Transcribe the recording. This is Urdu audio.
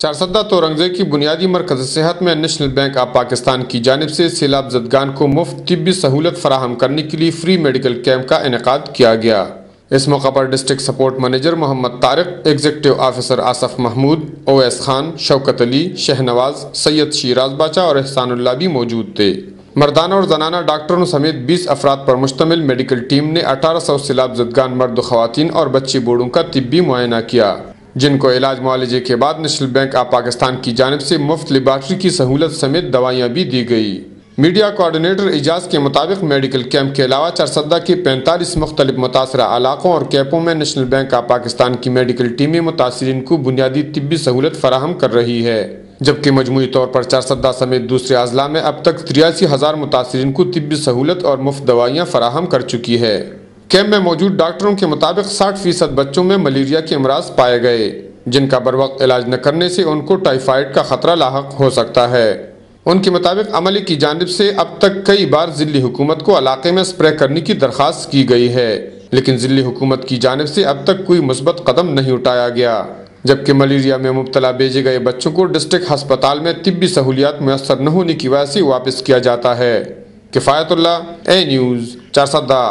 چارسدہ تورنگزئی کی بنیادی مرکز صحت میں نیشنل بینک آف پاکستان کی جانب سے سیلاب زدگان کو مفت طبی سہولت فراہم کرنے کے لیے فری میڈیکل کیمپ کا انعقاد کیا گیا۔ اس موقع پر ڈسٹرکٹ سپورٹ منیجر محمد طارق، ایگزیکٹو آفیسر آصف محمود، اویس خان، شوکت علی، شہنواز، سید شیراز باچا اور احسان اللہ بھی موجود تھے۔ مردانہ اور زنانہ ڈاکٹروں سمیت 20 افراد پر مشتمل میڈیکل ٹیم نے 1800 سیلاب زدگان مرد و خواتین اور بچے بوڑھوں کا طبی معائنہ کیا، جن کو علاج معالجے کے بعد نیشنل بینک آف پاکستان کی جانب سے مفت لیبارٹری کی سہولت سمیت دوائیاں بھی دی گئی۔ میڈیا کوارڈینیٹر اعجاز کے مطابق میڈیکل کیمپ کے علاوہ چارسدہ کے 45 مختلف متاثرہ علاقوں اور کیمپوں میں نیشنل بینک آف پاکستان کی میڈیکل ٹیمیں متاثرین کو بنیادی طبی سہولت فراہم کر رہی ہے، جبکہ مجموعی طور پر چارسدہ سمیت دوسرے اضلاع میں اب تک 83,000 متاثرین کو طبی سہولت اور مفت دوائیاں فراہم کر چکی ہے۔ کیمپ میں موجود ڈاکٹروں کے مطابق 60% بچوں میں ملیریا کے امراض پائے گئے، جن کا بروقت علاج نہ کرنے سے ان کو ٹائیفائڈ کا خطرہ لاحق ہو سکتا ہے۔ ان کے مطابق عملے کی جانب سے اب تک کئی بار ضلعی حکومت کو علاقے میں سپرے کرنے کی درخواست کی گئی ہے، لیکن ضلعی حکومت کی جانب سے اب تک کوئی مثبت قدم نہیں اٹھایا گیا، جبکہ ملیریا میں مبتلا بھیجے گئے بچوں کو ڈسٹرکٹ ہسپتال میں طبی سہولیات میسر نہ ہونے کی وجہ سے واپس کیا جاتا ہے۔ کفایت اللہ، اے نیوز، چارسدہ۔